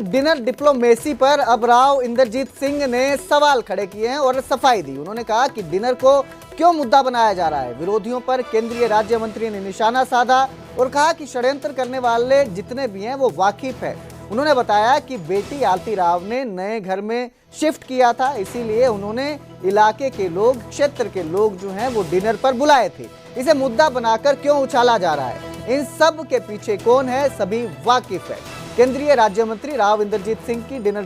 Dinner diplomacy पर अब राव इंद्रजीत सिंह ने सवाल खड़े किए हैं और सफाई दी। उन्होंने कहा कि डिनर को क्यों मुद्दा बनाया जा रहा है। विरोधियों पर केंद्रीय राज्य मंत्री ने निशाना साधा और कहा कि षड्यंत्र करने वाले जितने भी हैं वो वाकिफ है। उन्होंने बताया कि बेटी आलती राव ने नए घर में शिफ्ट किया था, इसीलिए उन्होंने इलाके के लोग, क्षेत्र के लोग जो हैं वो डिनर पर बुलाए थे। इसे मुद्दा बनाकर क्यों उछाला जा रहा है, इन सब के पीछे कौन है, सभी वाकिफ है। केंद्रीय राज्य मंत्री राव इंद्रजीत सिंह की डिनर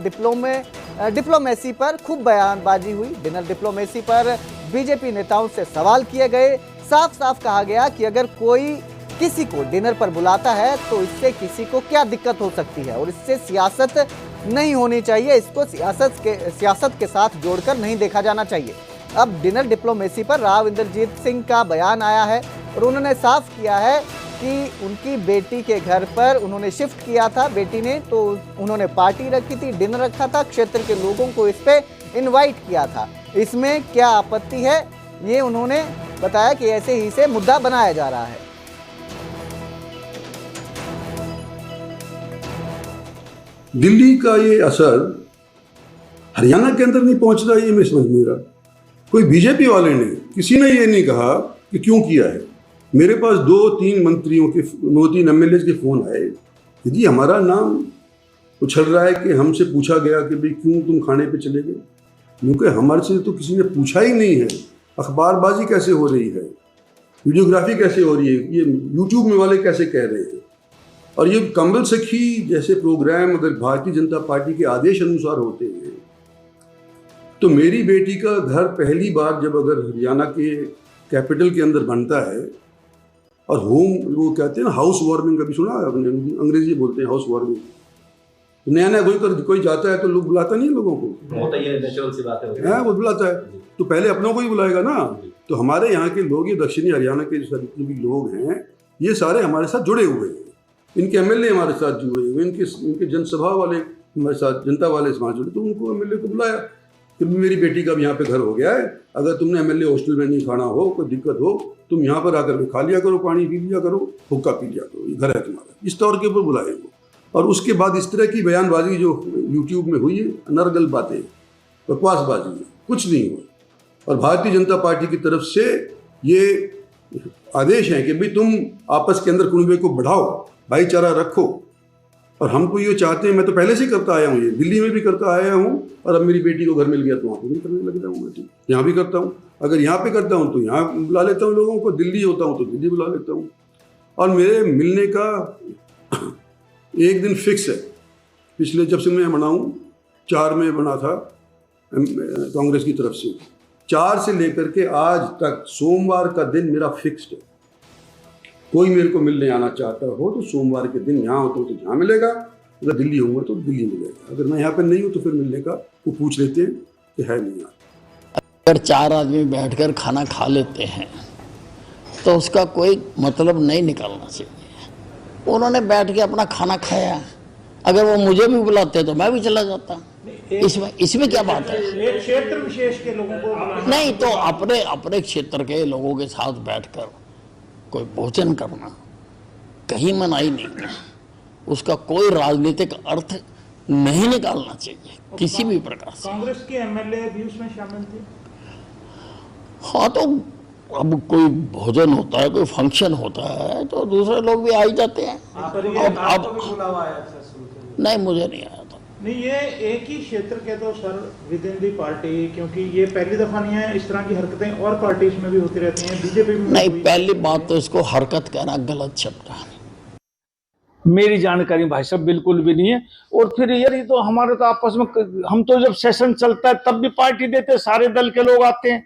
डिप्लोमेसी पर खूब बयानबाजी हुई। डिनर डिप्लोमेसी पर बीजेपी नेताओं से सवाल किए गए। साफ साफ कहा गया कि अगर कोई किसी को डिनर पर बुलाता है तो इससे किसी को क्या दिक्कत हो सकती है और इससे सियासत नहीं होनी चाहिए। इसको सियासत के साथ जोड़कर नहीं देखा जाना चाहिए। अब डिनर डिप्लोमेसी पर राव इंद्रजीत सिंह का बयान आया है और उन्होंने साफ किया है कि उनकी बेटी के घर पर उन्होंने शिफ्ट किया था, बेटी ने, तो उन्होंने पार्टी रखी थी, डिनर रखा था, क्षेत्र के लोगों को इस पे इनवाइट किया था। इसमें क्या आपत्ति है, ये उन्होंने बताया कि ऐसे ही से मुद्दा बनाया जा रहा है। दिल्ली का ये असर हरियाणा के अंदर नहीं पहुंच रहा, ये मैं समझ नहीं रहा। कोई बीजेपी वाले ने, किसी ने ये नहीं कहा कि क्यों किया है। मेरे पास 2-3 मंत्रियों के, 2-3 एमएलए के फोन आए, यदि हमारा नाम उछल रहा है कि हमसे पूछा गया कि भाई क्यों तुम खाने पे चले गए, क्योंकि हमारे से तो किसी ने पूछा ही नहीं है। अखबारबाजी कैसे हो रही है, वीडियोग्राफी कैसे हो रही है, ये यूट्यूब में वाले कैसे कह रहे हैं। और ये कंबल सखी जैसे प्रोग्राम अगर भारतीय जनता पार्टी के आदेश अनुसार होते हैं तो मेरी बेटी का घर पहली बार जब अगर हरियाणा के कैपिटल के अंदर बनता है और होम, वो कहते हैं ना हाउस वार्मिंग, कभी सुना अंग्रेजी बोलते हैं हाउस वार्मिंग, नया नया कोई जाता है तो लोग बुलाता नहीं है लोगों को, वो बुलाता है तो पहले अपनों को ही बुलाएगा ना। तो हमारे यहाँ के लोग, ये दक्षिणी हरियाणा के जितने भी लोग हैं ये सारे हमारे साथ जुड़े हुए हैं। इनके एमएलए हमारे साथ जुड़े हुए, इनके जनसभा वाले हमारे साथ, जनता वाले समाज जुड़े, तो उनको एमएलए को बुलाया कि मेरी बेटी का भी यहाँ पे घर हो गया है, अगर तुमने एमएलए हॉस्टल में नहीं खाना हो, कोई दिक्कत हो, तुम यहाँ पर आकर के खा लिया करो, पानी पी लिया करो, हुक्का पी लिया करो, ये घर है तुम्हारा, इस तौर के ऊपर बुलाए वो। और उसके बाद इस तरह की बयानबाजी जो यूट्यूब में हुई है, अनर्गल बातें, बकवासबाजी, कुछ नहीं हुआ। और भारतीय जनता पार्टी की तरफ से ये आदेश है कि भाई तुम आपस के अंदर कुनबे को बढ़ाओ, भाईचारा रखो। और हम तो ये चाहते हैं, मैं तो पहले से करता आया हूँ, ये दिल्ली में भी करता आया हूँ, और अब मेरी बेटी को घर मिल गया तो वहाँ पर भी करने लग जाऊँगा। ठीक, यहाँ भी करता हूँ, अगर यहाँ पे करता हूँ तो यहाँ बुला लेता हूँ लोगों को, दिल्ली होता हूँ तो दिल्ली बुला लेता हूँ। और मेरे मिलने का एक दिन फिक्स है, पिछले जब से मैं बनाऊँ 4 में बना था कांग्रेस की तरफ से, 4 से लेकर के आज तक सोमवार का दिन मेरा फिक्स्ड है। कोई मेरे को मिलने आना चाहता हो तो सोमवार के दिन यहाँ होता हूँ तो यहाँ मिलेगा, अगर दिल्ली होऊंगा तो दिल्ली मिलेगा, अगर मैं यहाँ पे नहीं हूँ तो फिर मिलने का वो पूछ लेते हैं कि है नहीं यहाँ। अगर 4 आदमी बैठकर खाना खा लेते हैं तो उसका कोई मतलब नहीं निकालना चाहिए। उन्होंने बैठ के अपना खाना खाया, अगर वो मुझे भी बुलाते तो मैं भी चला जाता। इसमें क्या बात है? एक क्षेत्र विशेष के लोगों को नहीं तो अपने क्षेत्र के लोगों के साथ बैठकर कोई भोजन करना कहीं मनाही नहीं है, उसका कोई राजनीतिक अर्थ नहीं निकालना चाहिए किसी भी प्रकार से। कांग्रेस के एमएलए भी उसमें शामिल थे। हाँ, तो अब कोई भोजन होता है, कोई फंक्शन होता है तो दूसरे लोग भी आ ही जाते हैं। अब नहीं, मुझे नहीं आया था। नहीं, ये एक ही क्षेत्र के तो sir with in the party, क्योंकि ये पहली दफा नहीं है, इस तरह की हरकतें और पार्टीज में भी होती रहती हैं, बीजेपी में नहीं। पहली बात तो इसको हरकत कहना गलत शब्द है। मेरी जानकारी भाई साहब बिल्कुल भी नहीं है। और फिर यार ये तो हमारे तो आपस में, हम तो जब सेशन चलता है तब भी पार्टी देते हैं, सारे दल के लोग आते हैं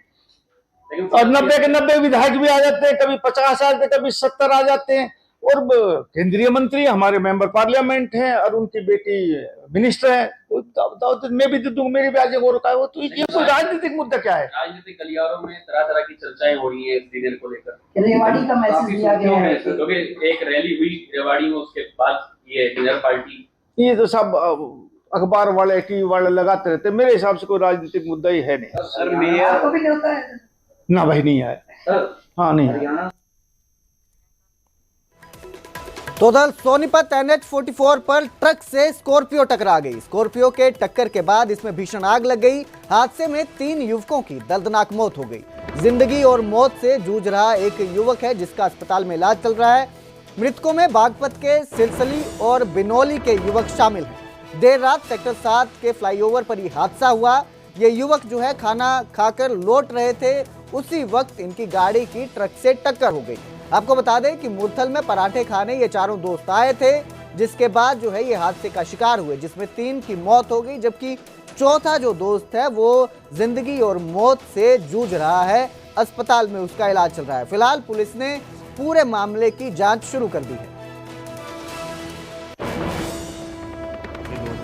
और 90 के 90 विधायक भी आ जाते हैं, कभी 50 आते, कभी 70 आ जाते हैं। और केंद्रीय मंत्री हमारे मेंबर पार्लियामेंट हैं और उनकी बेटी मिनिस्टर है, तो मैं भी दे दूंगा, मेरी भी आज हो रखा है वो। तो ये कोई राजनीतिक मुद्दा क्या है? राजनीतिक गलियारों में तरह तरह की चर्चाएं हो रही है इस डिनर को लेकर। रेवाड़ी का मैसेज दिया गया है, क्योंकि एक रैली हुई रेवाड़ी में, उसके बाद ये डिनर पार्टी, ये तो सब अखबार वाले, टीवी वाले लगाते रहते। मेरे हिसाब से कोई राजनीतिक मुद्दा ही है नहीं। सर मेयर को भी होता है ना भाई, नहीं आया। हाँ, नहीं। तो उधर सोनीपत NH44 पर ट्रक से स्कॉर्पियो टकरा गई। स्कॉर्पियो के टक्कर के बाद इसमें भीषण आग लग गई। हादसे में 3 युवकों की दर्दनाक मौत हो गई। जिंदगी और मौत से जूझ रहा एक युवक है जिसका अस्पताल में इलाज चल रहा है। मृतकों में बागपत के सिलसली और बिनौली के युवक शामिल हैं। देर रात सेक्टर 7 के फ्लाईओवर पर यह हादसा हुआ। ये युवक जो है खाना खाकर लौट रहे थे, उसी वक्त इनकी गाड़ी की ट्रक से टक्कर हो गई। आपको बता दें कि मुरथल में पराठे खाने ये चारों दोस्त आए थे, जिसके बाद जो है ये हादसे का शिकार हुए, जिसमें 3 की मौत हो गई, जबकि चौथा जो दोस्त है वो जिंदगी और मौत से जूझ रहा है। अस्पताल में उसका इलाज चल रहा है। फिलहाल पुलिस ने पूरे मामले की जांच शुरू कर दी है।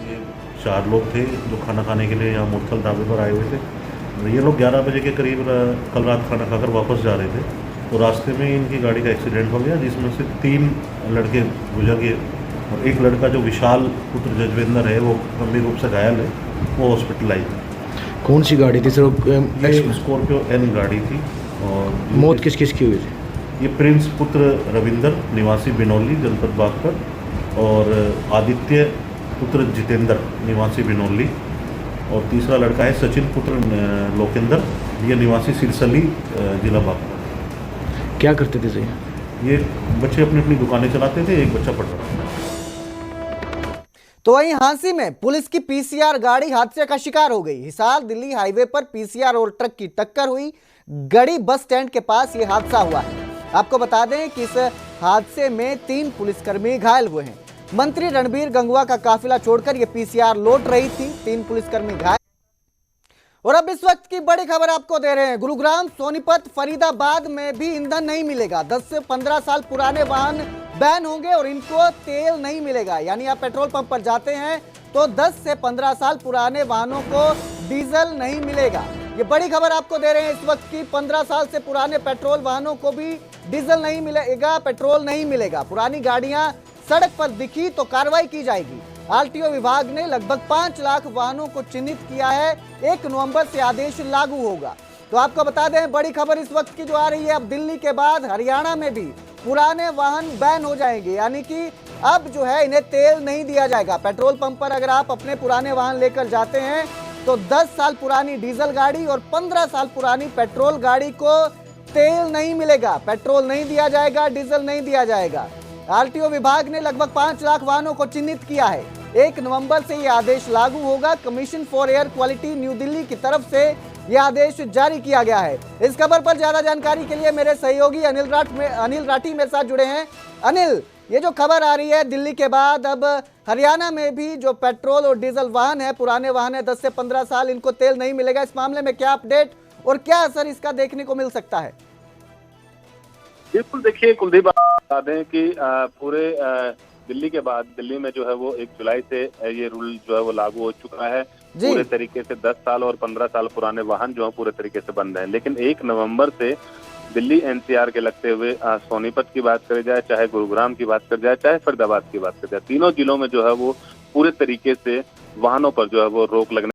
ये 4 लोग थे जो खाना खाने के लिए यहाँ मुरथल ढाबे पर आए हुए थे। ये लोग 11 बजे के करीब कल रात खाना खाकर वापस जा रहे थे, तो रास्ते में इनकी गाड़ी का एक्सीडेंट हो गया, जिसमें से 3 लड़के गुजर गए और एक लड़का जो विशाल पुत्र जजवेंद्र है वो गंभीर रूप से घायल है, वो हॉस्पिटलाइज है। कौन सी गाड़ी थी सर? ये स्कॉर्पियो N गाड़ी थी। और मौत किस किस की हुई थी? ये प्रिंस पुत्र रविंदर निवासी बिनौली जनपद बागपत और आदित्य पुत्र जितेंद्र निवासी बिनौली, और तीसरा लड़का है सचिन पुत्र लोकेंद्र, ये निवासी सिरसली जिला बागपत। क्या करते थे सर? ये बच्चे अपनी अपनी दुकानें चलाते थे, एक बच्चा पढ़ रहा था। तो वहीं हांसी में पुलिस की PCR गाड़ी हादसे का शिकार हो गई। हिसार दिल्ली हाईवे पर PCR और ट्रक की टक्कर हुई। गड़ी बस स्टैंड के पास यह हादसा हुआ है। आपको बता दें कि इस हादसे में 3 पुलिसकर्मी घायल हुए हैं। मंत्री रणबीर गंगवा का काफिला छोड़कर यह PCR लौट रही थी। 3 पुलिसकर्मी घायल। और अब इस वक्त की बड़ी खबर आपको दे रहे हैं। गुरुग्राम, सोनीपत, फरीदाबाद में भी ईंधन नहीं मिलेगा। 10 से 15 साल पुराने वाहन बैन होंगे और इनको तेल नहीं मिलेगा। यानी आप पेट्रोल पंप पर जाते हैं तो 10 से 15 साल पुराने वाहनों को डीजल नहीं मिलेगा। ये बड़ी खबर आपको दे रहे हैं इस वक्त की। 15 साल से पुराने पेट्रोल वाहनों को भी डीजल नहीं मिलेगा, पेट्रोल नहीं मिलेगा। पुरानी गाड़ियां सड़क पर दिखी तो कार्रवाई की जाएगी। RTO विभाग ने लगभग 5 लाख वाहनों को चिन्हित किया है। 1 नवंबर से आदेश लागू होगा। तो आपको बता दें बड़ी खबर इस वक्त की जो आ रही है, अब दिल्ली के बाद हरियाणा में भी पुराने वाहन बैन हो जाएंगे। यानी कि अब जो है इन्हें तेल नहीं दिया जाएगा। पेट्रोल पंप पर अगर आप अपने पुराने वाहन लेकर जाते हैं तो 10 साल पुरानी डीजल गाड़ी और 15 साल पुरानी पेट्रोल गाड़ी को तेल नहीं मिलेगा, पेट्रोल नहीं दिया जाएगा, डीजल नहीं दिया जाएगा। RTO विभाग ने लगभग 5 लाख वाहनों को चिन्हित किया है। 1 नवंबर से यह आदेश लागू होगा। Commission for air quality new Delhi की तरफ से यह आदेश जारी किया गया है। इस खबर पर ज्यादा जानकारी के लिए मेरे सहयोगी अनिल राठी मेरे साथ जुड़े हैं। अनिल, ये जो खबर आ रही है दिल्ली के बाद अब हरियाणा में भी जो पेट्रोल और डीजल वाहन है, पुराने वाहन है 10 से 15 साल, इनको तेल नहीं मिलेगा। इस मामले में क्या अपडेट और क्या असर इसका देखने को मिल सकता है? बिल्कुल, देखिए कुलदीप, बता दें कि पूरे दिल्ली के बाद दिल्ली में जो है वो 1 जुलाई से ये रूल जो है वो लागू हो चुका है। पूरे तरीके से 10 साल और 15 साल पुराने वाहन जो है पूरे तरीके से बंद हैं। लेकिन 1 नवंबर से दिल्ली NCR के लगते हुए सोनीपत की बात करी जाए, चाहे गुरुग्राम की बात करी जाए, चाहे फरीदाबाद की बात करी जाए, तीनों जिलों में जो है वो पूरे तरीके से वाहनों पर जो है वो रोक लगने